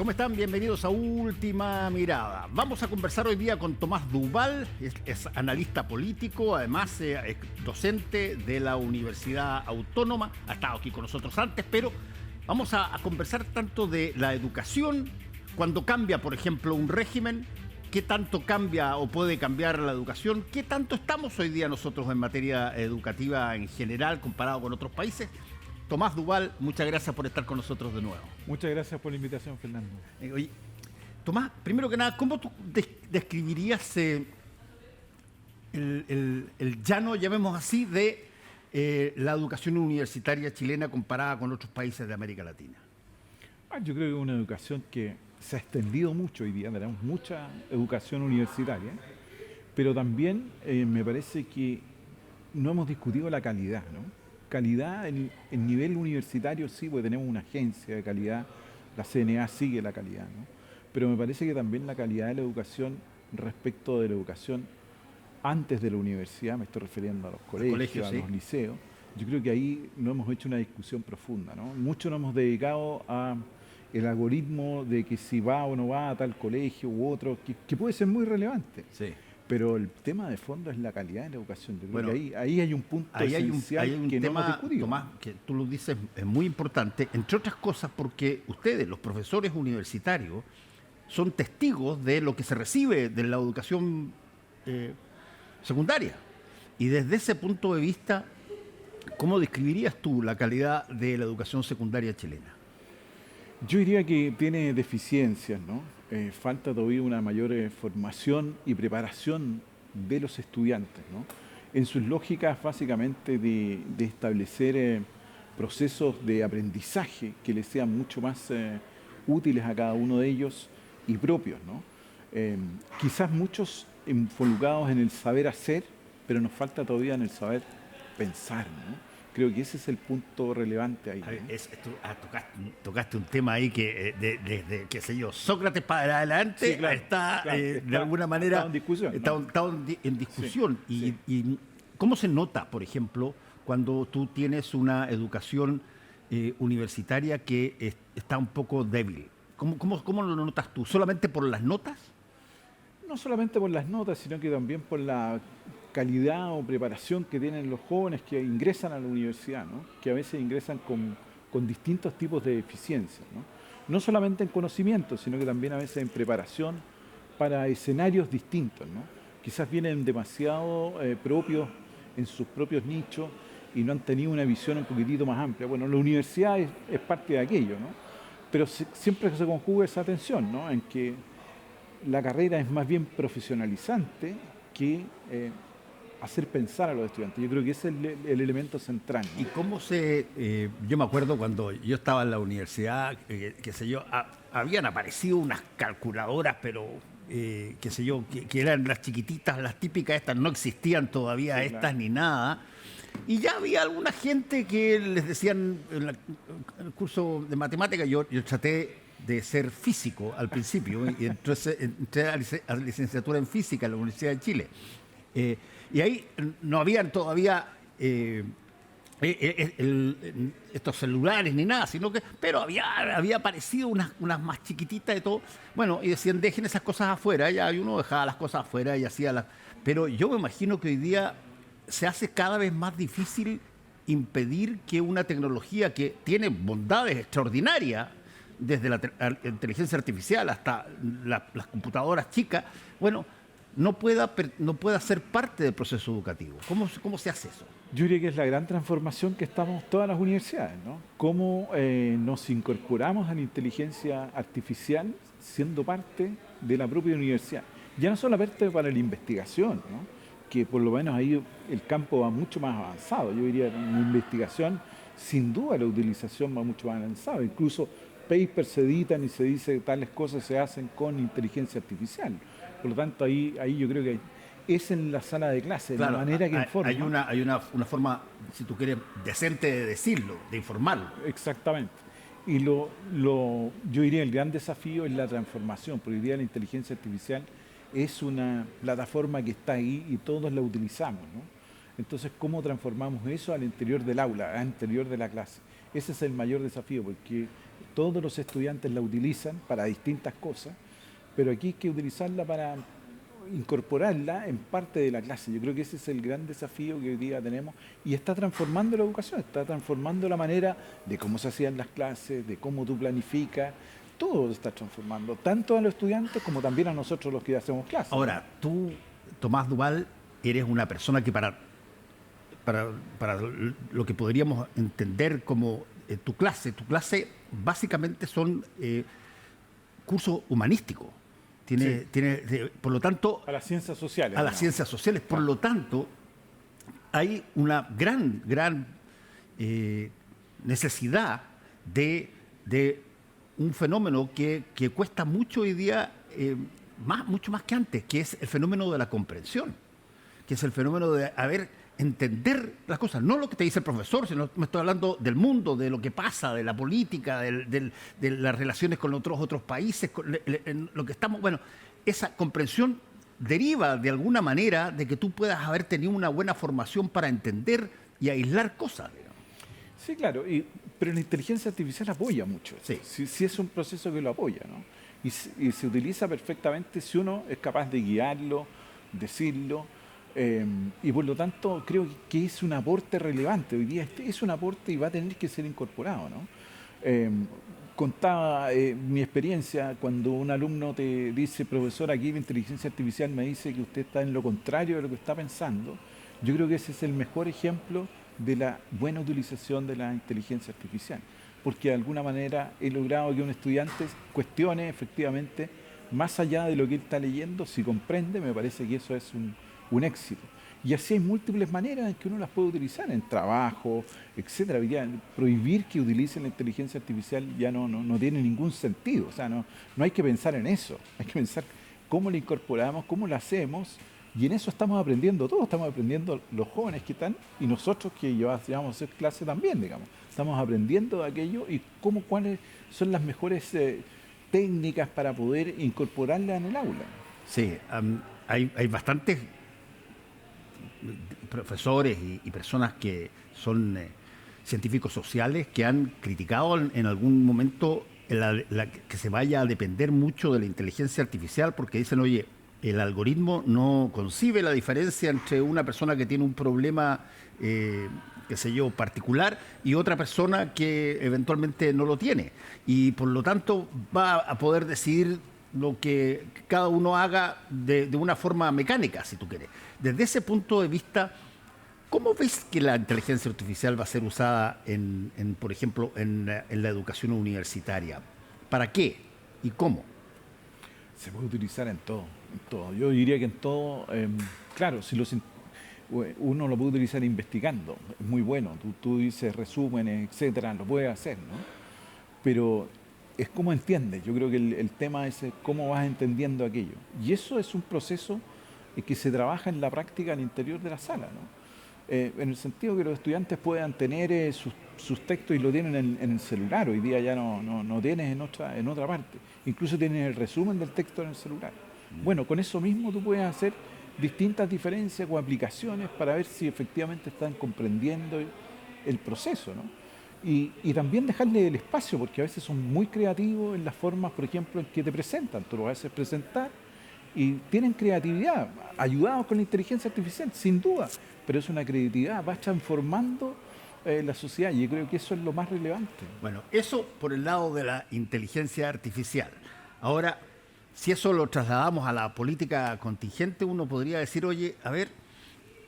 ¿Cómo están? Bienvenidos a Última Mirada. Vamos a conversar hoy día con Tomás Duval, es analista político, además es docente de la Universidad Autónoma, ha estado aquí con nosotros antes, pero vamos a conversar tanto de la educación, cuando cambia, por ejemplo, un régimen, qué tanto cambia o puede cambiar la educación, qué tanto estamos hoy día nosotros en materia educativa en general comparado con otros países. Tomás Duval, muchas gracias por estar con nosotros de nuevo. Muchas gracias por la invitación, Fernando. Oye, Tomás, primero que nada, ¿cómo tú describirías el llano, llamémos así, de la educación universitaria chilena comparada con otros países de América Latina? Yo creo que es una educación que se ha extendido mucho hoy día, tenemos mucha educación universitaria, pero también me parece que no hemos discutido la calidad, ¿no? Calidad en nivel universitario sí, porque tenemos una agencia de calidad, la CNA sigue la calidad, ¿no? Pero me parece que también la calidad de la educación respecto de la educación antes de la universidad, me estoy refiriendo a los colegios, a los liceos, yo creo que ahí no hemos hecho una discusión profunda, ¿no? Mucho nos hemos dedicado a el algoritmo de que si va o no va a tal colegio u otro, que puede ser muy relevante. Sí. Pero el tema de fondo es la calidad de la educación. Yo creo que ahí hay un punto esencial hay un que tema, no hemos discutido. Tomás, que tú lo dices, es muy importante, entre otras cosas porque ustedes, los profesores universitarios, son testigos de lo que se recibe de la educación secundaria. Y desde ese punto de vista, ¿cómo describirías tú la calidad de la educación secundaria chilena? Yo diría que tiene deficiencias, ¿no? Falta todavía una mayor formación y preparación de los estudiantes, ¿no? En sus lógicas básicamente de establecer procesos de aprendizaje que les sean mucho más útiles a cada uno de ellos y propios, ¿no? Quizás muchos involucrados en el saber hacer, pero nos falta todavía en el saber pensar, ¿no? Creo que ese es el punto relevante ahí, ¿no? Tocaste un tema ahí que desde, qué sé yo, Sócrates para adelante, sí, claro, de alguna manera está en discusión, ¿no? En discusión. Sí, y ¿cómo se nota, por ejemplo, cuando tú tienes una educación universitaria que está un poco débil? ¿Cómo lo notas tú? ¿Solamente por las notas? No solamente por las notas, sino que también por la calidad o preparación que tienen los jóvenes que ingresan a la universidad, ¿no? Que a veces ingresan con distintos tipos de deficiencias, ¿no? No solamente en conocimiento, sino que también a veces en preparación para escenarios distintos, ¿no? Quizás vienen demasiado propios en sus propios nichos y no han tenido una visión un poquitito más amplia. Bueno, la universidad es parte de aquello, ¿no? Pero siempre se conjuga esa tensión, ¿no? En que la carrera es más bien profesionalizante que hacer pensar a los estudiantes. Yo creo que ese es el elemento central, ¿no? ¿Y cómo yo me acuerdo cuando yo estaba en la universidad, qué sé yo, habían aparecido unas calculadoras, pero qué sé yo, que eran las chiquititas, las típicas estas, no existían todavía sí, estas claro, ni nada. Y ya había alguna gente que les decían, en el curso de matemáticas, yo traté de ser físico al principio, y entré a la licenciatura en física en la Universidad de Chile. Y ahí no habían todavía estos celulares ni nada, pero había aparecido unas más chiquititas de todo. Bueno, y decían, dejen esas cosas afuera, ya uno dejaba las cosas afuera y hacía las... Pero yo me imagino que hoy día se hace cada vez más difícil impedir que una tecnología que tiene bondades extraordinarias, desde la inteligencia artificial hasta las computadoras chicas, bueno, no pueda ser parte del proceso educativo. ¿Cómo se hace eso? Yo diría que es la gran transformación que estamos todas las universidades, ¿no? Cómo nos incorporamos a la inteligencia artificial siendo parte de la propia universidad. Ya no solamente para la investigación, ¿no? Que por lo menos ahí el campo va mucho más avanzado. Yo diría que en la investigación, sin duda, la utilización va mucho más avanzada. Incluso papers se editan y se dice que tales cosas se hacen con inteligencia artificial. Por lo tanto, ahí yo creo que es en la sala de clase, claro, la manera que informa. Hay una forma, si tú quieres, decente de decirlo, de informarlo. Exactamente. Y yo diría el gran desafío es la transformación, porque hoy día la inteligencia artificial es una plataforma que está ahí y todos la utilizamos, ¿no? Entonces, ¿cómo transformamos eso al interior del aula, al interior de la clase? Ese es el mayor desafío, porque Todos los estudiantes la utilizan para distintas cosas, pero aquí hay que utilizarla para incorporarla en parte de la clase. Yo creo que ese es el gran desafío que hoy día tenemos y está transformando la educación, está transformando la manera de cómo se hacían las clases, de cómo tú planificas, todo se está transformando, tanto a los estudiantes como también a nosotros los que hacemos clases. Ahora, tú, Tomás Duval, eres una persona que para lo que podríamos entender como tu clase básicamente son cursos humanísticos. Por lo tanto... A las ciencias sociales. A las ciencias sociales. Por lo tanto, hay una gran necesidad de un fenómeno que cuesta mucho hoy día, mucho más que antes, que es el fenómeno de la comprensión, que es el fenómeno de entender las cosas, no lo que te dice el profesor, sino me estoy hablando del mundo, de lo que pasa, de la política, de las relaciones con otros países, lo que estamos... Bueno, esa comprensión deriva de alguna manera de que tú puedas haber tenido una buena formación para entender y aislar cosas, digamos. Sí, claro, pero la inteligencia artificial apoya mucho. Sí es un proceso que lo apoya, ¿no? Y se utiliza perfectamente si uno es capaz de guiarlo, decirlo. Y por lo tanto creo que es un aporte relevante. Hoy día es un aporte y va a tener que ser incorporado, ¿no? Contaba mi experiencia cuando un alumno te dice, profesor, aquí la inteligencia artificial me dice que usted está en lo contrario de lo que está pensando. Yo creo que ese es el mejor ejemplo de la buena utilización de la inteligencia artificial, porque de alguna manera he logrado que un estudiante cuestione efectivamente más allá de lo que él está leyendo, si comprende, me parece que eso es un éxito. Y así hay múltiples maneras en que uno las puede utilizar, en trabajo, etcétera. Ya, prohibir que utilicen la inteligencia artificial ya no tiene ningún sentido. O sea, no hay que pensar en eso. Hay que pensar cómo la incorporamos, cómo la hacemos. Y en eso estamos aprendiendo todos. Estamos aprendiendo los jóvenes que están y nosotros que llevamos a hacer clase también, digamos. Estamos aprendiendo de aquello y cuáles son las mejores técnicas para poder incorporarla en el aula. Sí, hay bastantes profesores y personas que son científicos sociales que han criticado en algún momento que se vaya a depender mucho de la inteligencia artificial porque dicen, oye, el algoritmo no concibe la diferencia entre una persona que tiene un problema, qué sé yo, particular y otra persona que eventualmente no lo tiene. Y por lo tanto va a poder decidir lo que cada uno haga de una forma mecánica, si tú quieres. Desde ese punto de vista, ¿cómo ves que la inteligencia artificial va a ser usada, por ejemplo, en la educación universitaria? ¿Para qué y cómo? Se puede utilizar en todo. Yo diría que en todo, claro, si uno lo puede utilizar investigando, es muy bueno. Tú dices resúmenes, etcétera, lo puedes hacer, ¿no? Pero es cómo entiendes. Yo creo que el tema es cómo vas entendiendo aquello. Y eso es un proceso que se trabaja en la práctica al interior de la sala, ¿no? En el sentido que los estudiantes puedan tener sus textos y lo tienen en el celular. Hoy día ya no tienes en otra parte. Incluso tienes el resumen del texto en el celular. Bueno, con eso mismo tú puedes hacer distintas diferencias o aplicaciones para ver si efectivamente están comprendiendo el proceso, ¿no? Y también dejarle el espacio, porque a veces son muy creativos en las formas, por ejemplo, en que te presentan. Tú lo haces presentar y tienen creatividad, ayudados con la inteligencia artificial, sin duda, pero es una creatividad, vas transformando la sociedad y yo creo que eso es lo más relevante. Bueno, eso por el lado de la inteligencia artificial. Ahora, si eso lo trasladamos a la política contingente, uno podría decir, oye, a ver,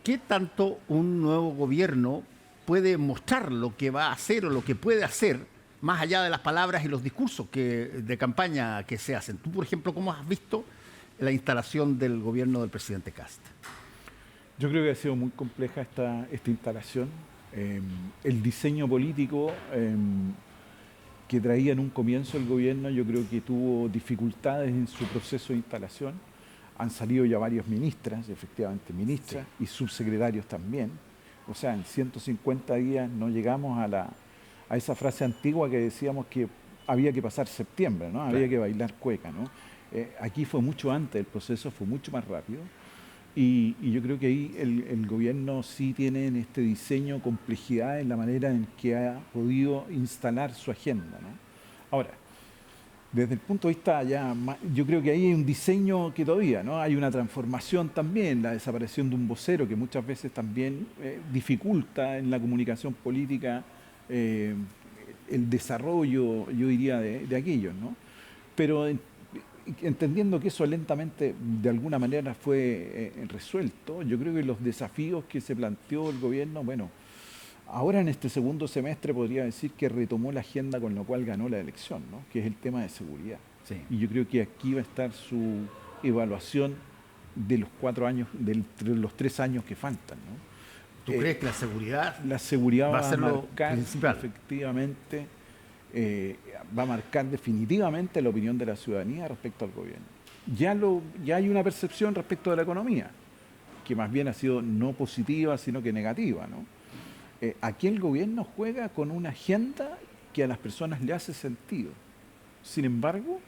¿qué tanto un nuevo gobierno puede mostrar lo que va a hacer o lo que puede hacer más allá de las palabras y los discursos de campaña que se hacen? Tú, por ejemplo, ¿cómo has visto la instalación del gobierno del presidente Kast? Yo creo que ha sido muy compleja esta instalación. El diseño político que traía en un comienzo el gobierno, yo creo que tuvo dificultades en su proceso de instalación. Han salido ya varios ministras, efectivamente ministras, sí, y subsecretarios también. O sea, en 150 días no llegamos a esa frase antigua que decíamos que había que pasar septiembre, ¿no? Había que bailar cueca, ¿no? Aquí fue mucho antes, el proceso fue mucho más rápido. Y yo creo que ahí el gobierno sí tiene en este diseño complejidad en la manera en que ha podido instalar su agenda, ¿no? Ahora, desde el punto de vista yo creo que ahí hay un diseño que todavía, ¿no? Hay una transformación también, la desaparición de un vocero que muchas veces también dificulta en la comunicación política el desarrollo, yo diría, de aquellos, ¿no? Pero entendiendo que eso lentamente, de alguna manera, fue resuelto, yo creo que los desafíos que se planteó el gobierno, bueno, ahora en este segundo semestre podría decir que retomó la agenda con la cual ganó la elección, ¿no? Que es el tema de seguridad. Sí. Y yo creo que aquí va a estar su evaluación de los 4 años, de los 3 años que faltan, ¿no? ¿Tú crees que la seguridad va a ser lo marcar principal? Efectivamente, va a marcar definitivamente la opinión de la ciudadanía respecto al gobierno. Ya hay una percepción respecto de la economía, que más bien ha sido no positiva, sino que negativa, ¿no? Aquí el gobierno juega con una agenda que a las personas le hace sentido. Sin embargo,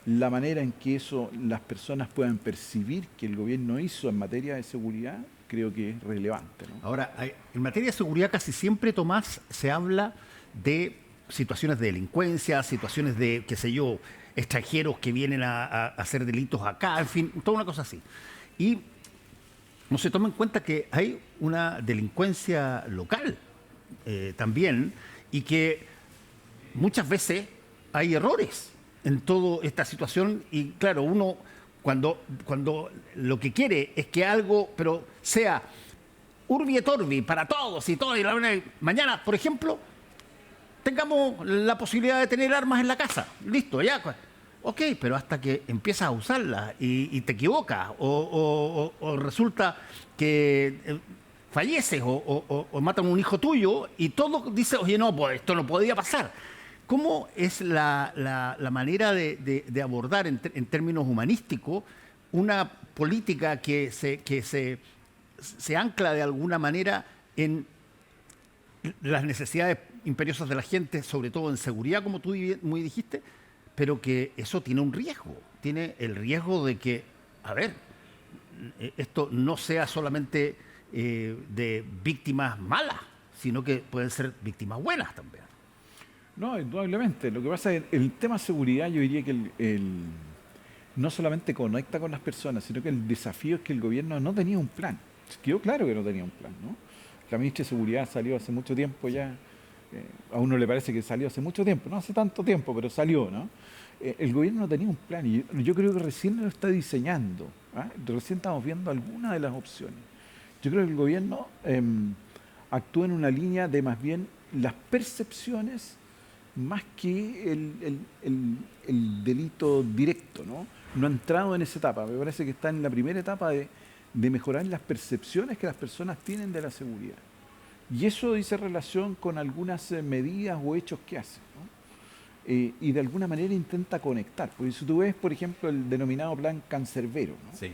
la manera en que las personas puedan percibir que el gobierno hizo en materia de seguridad, creo que es relevante, ¿no? Ahora, en materia de seguridad casi siempre, Tomás, se habla de situaciones de delincuencia, situaciones de, qué sé yo, extranjeros que vienen a hacer delitos acá, en fin, toda una cosa así. Y no se toma en cuenta que hay una delincuencia local también, y que muchas veces hay errores en toda esta situación, y claro, uno cuando lo que quiere es que algo, pero sea urbi et orbi para todos y todo, y mañana, por ejemplo, tengamos la posibilidad de tener armas en la casa, listo, ya, ok, pero hasta que empiezas a usarlas y te equivocas, o resulta que falleces o matan a un hijo tuyo y todo dice, oye, no, pues esto no podía pasar. ¿Cómo es la manera de abordar en términos humanísticos una política que se ancla de alguna manera en las necesidades imperiosas de la gente, sobre todo en seguridad, como tú muy dijiste, pero que eso tiene un riesgo? Tiene el riesgo de que, a ver, esto no sea solamente de víctimas malas, sino que pueden ser víctimas buenas también. No, indudablemente. Lo que pasa es que el tema seguridad, yo diría que no solamente conecta con las personas, sino que el desafío es que el gobierno no tenía un plan. Quedó claro que no tenía un plan, ¿no? La ministra de Seguridad salió hace mucho tiempo ya, a uno le parece que salió hace mucho tiempo, no hace tanto tiempo, pero salió, ¿no? El gobierno no tenía un plan y yo creo que recién lo está diseñando, ¿ah? Recién estamos viendo algunas de las opciones. Yo creo que el gobierno actúa en una línea de más bien las percepciones más que el delito directo, ¿no? No ha entrado en esa etapa, me parece que está en la primera etapa de mejorar las percepciones que las personas tienen de la seguridad. Y eso dice relación con algunas medidas o hechos que hace, ¿no? Y de alguna manera intenta conectar. Porque si tú ves, por ejemplo, el denominado plan cancerbero, ¿no? Sí.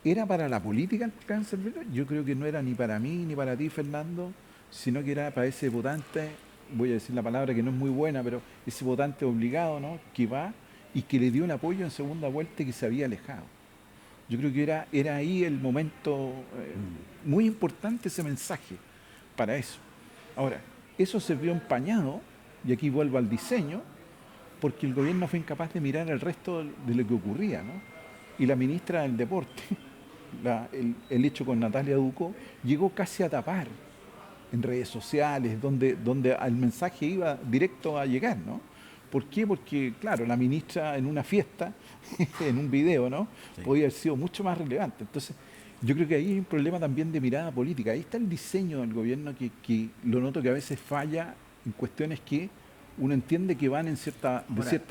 ¿Era para la política el plan cancerbero? Yo creo que no era ni para mí ni para ti, Fernando, sino que era para ese votante, voy a decir la palabra que no es muy buena, pero ese votante obligado, ¿no? Que va y que le dio un apoyo en segunda vuelta y que se había alejado. Yo creo que era ahí el momento muy importante, ese mensaje para eso. Ahora, eso se vio empañado, y aquí vuelvo al diseño, porque el gobierno fue incapaz de mirar el resto de lo que ocurría, ¿no? Y la ministra del Deporte, el hecho con Natalia Ducó, llegó casi a tapar en redes sociales, donde el mensaje iba directo a llegar, ¿no? ¿Por qué? Porque, claro, la ministra en una fiesta, en un video, ¿no? Sí. Podía haber sido mucho más relevante. Entonces, yo creo que ahí hay un problema también de mirada política. Ahí está el diseño del gobierno que lo noto que a veces falla en cuestiones que uno entiende que van de cierta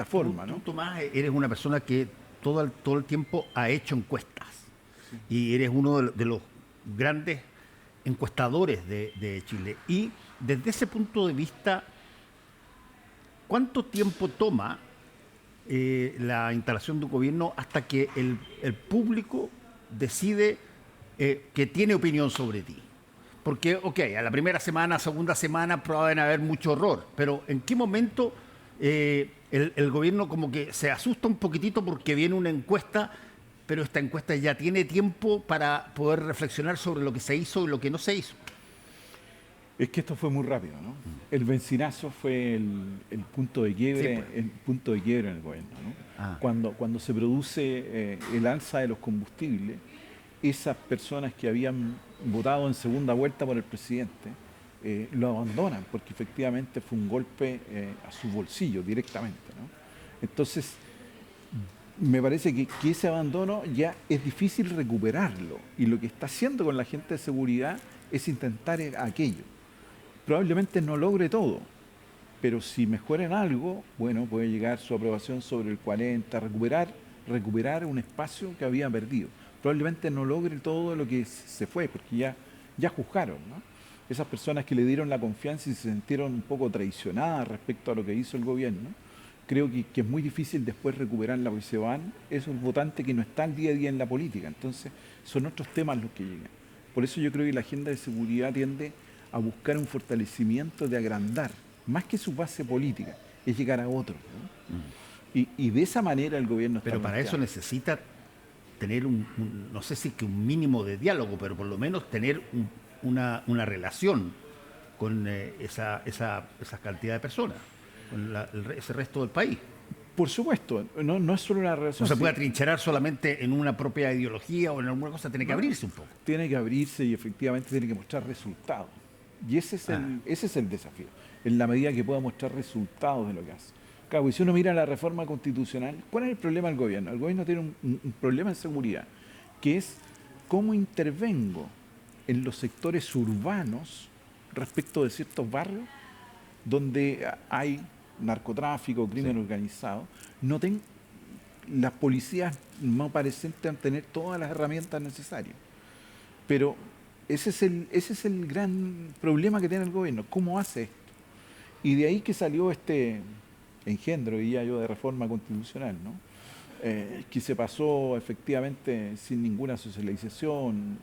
forma, ¿no? Tú, Tomás, eres una persona que todo el tiempo ha hecho encuestas. Sí. Y eres uno de los grandes encuestadores de Chile. Y desde ese punto de vista, ¿cuánto tiempo toma la instalación de un gobierno hasta que el público decide que tiene opinión sobre ti? Porque, ok, a la primera semana, segunda semana, probablemente haber mucho horror, pero ¿en qué momento el gobierno como que se asusta un poquitito porque viene una encuesta, pero esta encuesta ya tiene tiempo para poder reflexionar sobre lo que se hizo y lo que no se hizo? Es que esto fue muy rápido, ¿no? El bencinazo fue el punto de quiebre, Sí, pues. el punto de quiebre en el gobierno, ¿no? Ah, Cuando se produce el alza de los combustibles, esas personas que habían votado en segunda vuelta por el presidente lo abandonan, porque efectivamente fue un golpe a su bolsillo directamente, ¿no? Entonces, me parece que ese abandono ya es difícil recuperarlo, y lo que está haciendo con la gente de seguridad es intentar aquello. Probablemente no logre todo, pero si mejora en algo, bueno, puede llegar su aprobación sobre el 40, recuperar un espacio que había perdido. Probablemente no logre todo lo que se fue, porque ya juzgaron, ¿no? Esas personas que le dieron la confianza y se sintieron un poco traicionadas respecto a lo que hizo el gobierno, creo que es muy difícil después recuperarla, porque se van esos votantes que no están día a día en la política. Entonces, son otros temas los que llegan. Por eso yo creo que la agenda de seguridad tiende a buscar un fortalecimiento de agrandar, más que su base política, es llegar a otros, ¿no? Y de esa manera el gobierno está pero para eso planteado. necesita tener no sé si que un mínimo de diálogo, pero por lo menos tener una relación con esa cantidad de personas, con ese resto del país. Por supuesto, no es solo una No relación, se puede atrincherar solamente en una propia ideología o en alguna cosa, tiene que abrirse un poco. tiene que abrirse y efectivamente tiene que mostrar resultados. Y ese es el desafío, en la medida que pueda mostrar resultados de lo que hace. Claro, y si uno mira la reforma constitucional, ¿cuál es el problema del gobierno? El gobierno tiene un problema en seguridad, que es cómo intervengo en los sectores urbanos respecto de ciertos barrios donde hay narcotráfico, crimen organizado. Las policías no parecen tener todas las herramientas necesarias. Pero ese es el gran problema que tiene el gobierno. ¿Cómo hace esto? Y de ahí que salió este engendro, diría yo, de reforma constitucional, ¿no? Que se pasó efectivamente sin ninguna socialización,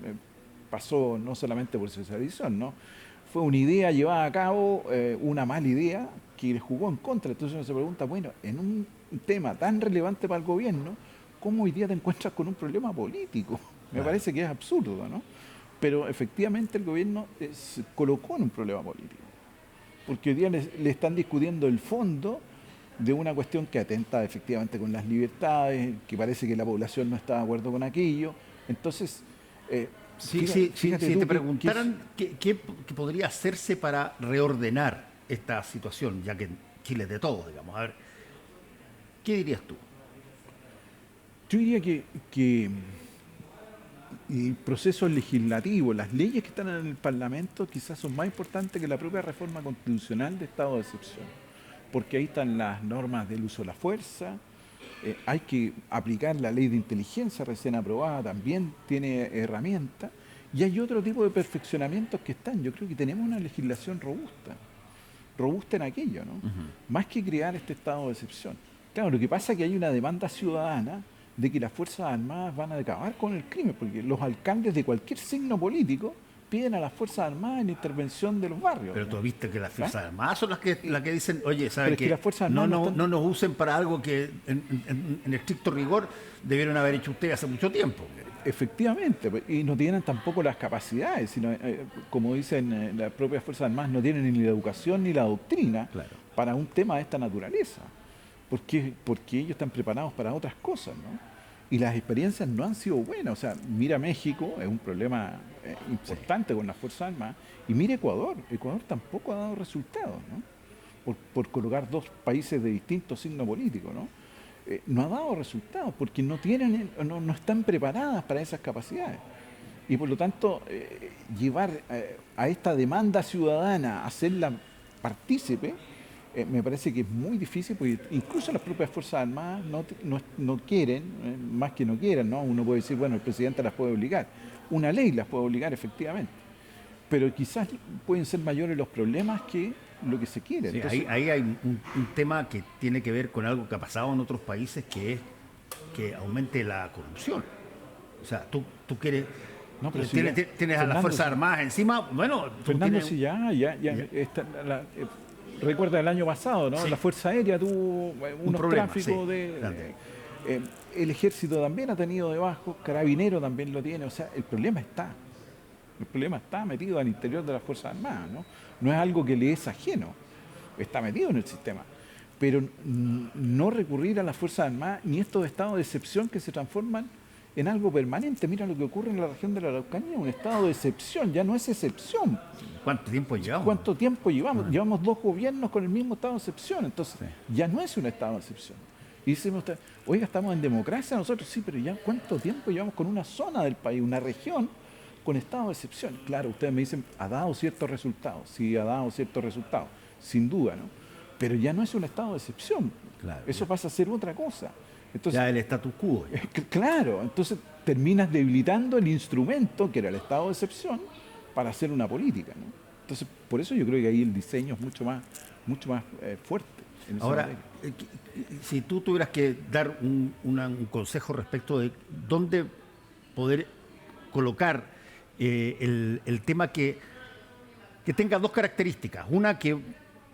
pasó no solamente por socialización, ¿no? Fue una idea llevada a cabo, una mala idea que le jugó en contra. Entonces uno se pregunta, bueno, en un tema tan relevante para el gobierno, ¿cómo hoy día te encuentras con un problema político? Me parece que es absurdo, ¿no? Pero efectivamente el gobierno se colocó en un problema político, porque hoy día le están discutiendo el fondo de una cuestión que atenta efectivamente con las libertades, que parece que la población no está de acuerdo con aquello. Entonces, fíjate Si tú te preguntaran qué podría hacerse para reordenar esta situación, ya que en Chile es de todo, digamos, a ver, ¿qué dirías tú? yo diría que el proceso legislativo, las leyes que están en el Parlamento quizás son más importantes que la propia reforma constitucional de estado de excepción, porque ahí están las normas del uso de la fuerza, hay que aplicar la ley de inteligencia recién aprobada, también tiene herramientas, y hay otro tipo de perfeccionamientos que están. Yo creo que tenemos una legislación robusta en aquello, ¿no? Más que crear este estado de excepción. Claro, lo que pasa es que hay una demanda ciudadana de que las Fuerzas Armadas van a acabar con el crimen, porque los alcaldes de cualquier signo político piden a las Fuerzas Armadas en intervención de los barrios, Pero ¿no? tú viste que las Fuerzas Armadas son las que dicen, oye, Pero ¿saben es que qué? las Fuerzas Armadas No nos usen para algo que en estricto rigor debieron haber hecho ustedes hace mucho tiempo. Efectivamente, y no tienen tampoco las capacidades, sino, como dicen las propias Fuerzas Armadas, no tienen ni la educación ni la doctrina Claro. para un tema de esta naturaleza, porque ellos están preparados para otras cosas, ¿no? Y las experiencias no han sido buenas. O sea, mira México, es un problema importante con las Fuerzas Armadas, y mira Ecuador tampoco ha dado resultados, ¿no? Por colocar dos países de distinto signo político, ¿no? No ha dado resultados porque no están preparadas para esas capacidades. Y por lo tanto, llevar a esta demanda ciudadana, hacerla partícipe, me parece que es muy difícil, porque incluso las propias Fuerzas Armadas no quieren, más que no quieran, ¿no? Uno puede decir, bueno, el presidente las puede obligar. Una ley las puede obligar efectivamente. Pero quizás pueden ser mayores los problemas que lo que se quiere. Sí, Entonces, ahí hay un tema que tiene que ver con algo que ha pasado en otros países, que es que aumente la corrupción. O sea, tú quieres... no, pero si tienes ya- a las Fernando, Fuerzas Armadas encima, bueno... tú Fernando, tienes- sí, recuerda el año pasado, ¿no? Sí. La Fuerza Aérea tuvo unos problema, tráficos sí, de... grande. el Ejército también ha tenido debajo, Carabinero también lo tiene, o sea, el problema está. El problema está metido al interior de las Fuerzas Armadas, ¿no? No es algo que le es ajeno, está metido en el sistema. Pero no recurrir a las Fuerzas Armadas ni estos estados de excepción que se transforman en algo permanente. Mira lo que ocurre en la región de la Araucanía, un estado de excepción, ya no es excepción. ¿Cuánto tiempo llevamos? ¿Cuánto tiempo llevamos? Llevamos 2 gobiernos con el mismo estado de excepción, entonces ya no es un estado de excepción. Y dicen ustedes, oiga, estamos en democracia nosotros, sí, pero ya ¿cuánto tiempo llevamos con una zona del país, una región con estado de excepción? Claro, ustedes me dicen, ha dado ciertos resultados, sí, ha dado ciertos resultados, sin duda, ¿no? Pero ya no es un estado de excepción, Claro, eso ya. pasa a ser otra cosa. Entonces, Ya el status quo. Ya. claro, entonces terminas debilitando el instrumento que era el estado de excepción para hacer una política, ¿no? Entonces, por eso yo creo que ahí el diseño es mucho más fuerte. En esa Ahora, materia. si tú tuvieras que dar un consejo respecto de dónde poder colocar el tema que tenga dos características. Una que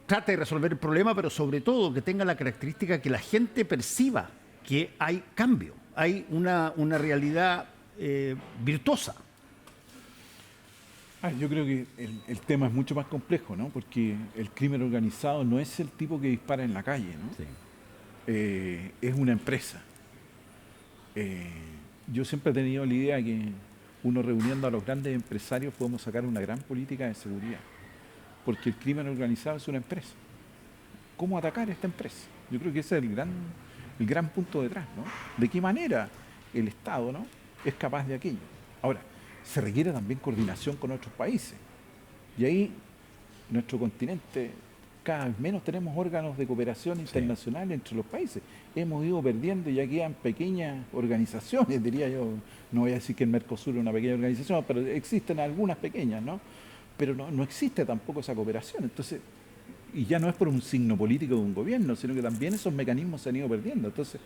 trate de resolver el problema, pero sobre todo que tenga la característica que la gente perciba que hay cambio, hay una realidad virtuosa. Yo creo que el tema es mucho más complejo, ¿no? Porque el crimen organizado no es el tipo que dispara en la calle, ¿no? Sí. Es una empresa. Yo siempre he tenido la idea que uno reuniendo a los grandes empresarios podemos sacar una gran política de seguridad. Porque el crimen organizado es una empresa. ¿Cómo atacar a esta empresa? Yo creo que ese es el gran punto detrás, ¿no? ¿De qué manera el Estado, ¿no?, es capaz de aquello? Ahora, se requiere también coordinación con otros países. Y ahí, nuestro continente, cada vez menos tenemos órganos de cooperación internacional entre los países. Hemos ido perdiendo y ya quedan pequeñas organizaciones, diría yo. No voy a decir que el Mercosur es una pequeña organización, pero existen algunas pequeñas, ¿no? Pero no existe tampoco esa cooperación. Entonces, y ya no es por un signo político de un gobierno, sino que también esos mecanismos se han ido perdiendo. Entonces,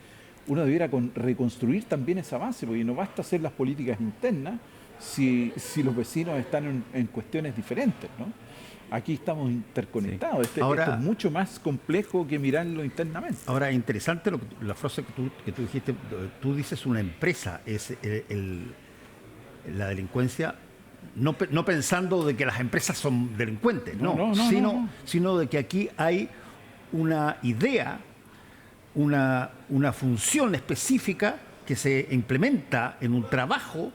uno debiera reconstruir también esa base, porque no basta hacer las políticas internas si los vecinos están en cuestiones diferentes, ¿no? Aquí estamos interconectados. Sí. Esto es mucho más complejo que mirarlo internamente. Ahora, interesante la frase que tú dijiste. Tú dices una empresa, es la delincuencia, no pensando de que las empresas son delincuentes, sino de que aquí hay una idea, una función específica que se implementa en un trabajo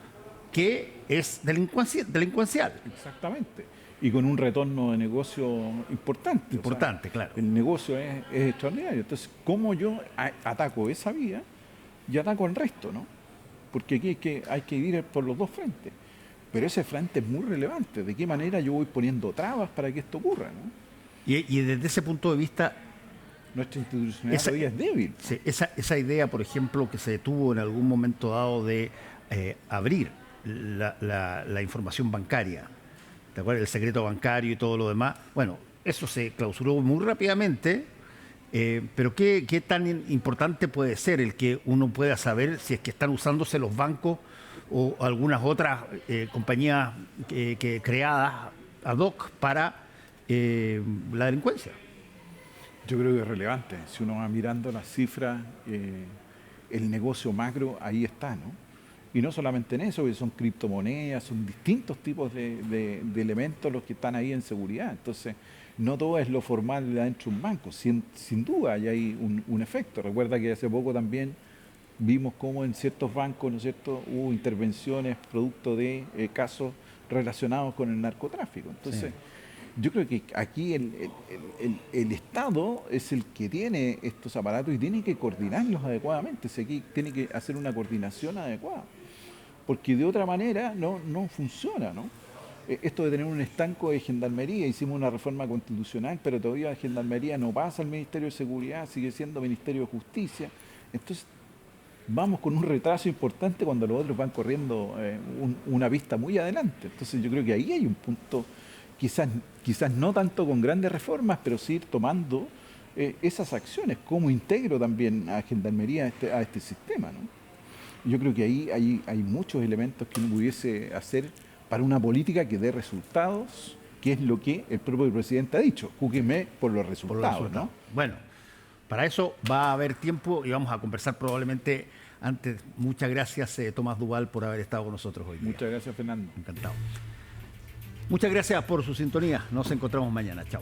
que es delincuencial. Exactamente. Y con un retorno de negocio importante. Importante, claro. El negocio es extraordinario. Entonces, ¿cómo yo ataco esa vía y ataco el resto, ¿no? Porque aquí hay que ir por los dos frentes. Pero ese frente es muy relevante. ¿De qué manera yo voy poniendo trabas para que esto ocurra, ¿no? Y desde ese punto de vista, nuestra institucionalidad todavía es débil. Sí, esa idea, por ejemplo, que se tuvo en algún momento dado de abrir la información bancaria, ¿te acuerdas? El secreto bancario y todo lo demás. Bueno, eso se clausuró muy rápidamente, pero ¿qué tan importante puede ser el que uno pueda saber si es que están usándose los bancos o algunas otras compañías creadas ad hoc para la delincuencia? Yo creo que es relevante. Si uno va mirando las cifras, el negocio macro ahí está, ¿no? Y no solamente en eso, que son criptomonedas, son distintos tipos de elementos los que están ahí en seguridad. Entonces, no todo es lo formal de adentro de un banco. Sin duda hay un efecto. Recuerda que hace poco también vimos cómo en ciertos bancos, ¿no es cierto?, hubo intervenciones producto de casos relacionados con el narcotráfico. Entonces, yo creo que aquí el Estado es el que tiene estos aparatos y tiene que coordinarlos adecuadamente. Si aquí tiene que hacer una coordinación adecuada. Porque de otra manera no funciona, ¿no? Esto de tener un estanco de gendarmería, hicimos una reforma constitucional, pero todavía la gendarmería no pasa al Ministerio de Seguridad, sigue siendo Ministerio de Justicia. Entonces, vamos con un retraso importante cuando los otros van corriendo una vista muy adelante. Entonces, yo creo que ahí hay un punto, quizás no tanto con grandes reformas, pero sí ir tomando esas acciones, como integro también a gendarmería a este sistema, ¿no? Yo creo que ahí hay muchos elementos que uno pudiese hacer para una política que dé resultados, que es lo que el propio presidente ha dicho. Júgueme por los resultados, ¿no? Bueno, para eso va a haber tiempo y vamos a conversar probablemente antes. Muchas gracias, Tomás Duval, por haber estado con nosotros hoy día. Muchas gracias, Fernando. Encantado. Muchas gracias por su sintonía. Nos encontramos mañana. Chao.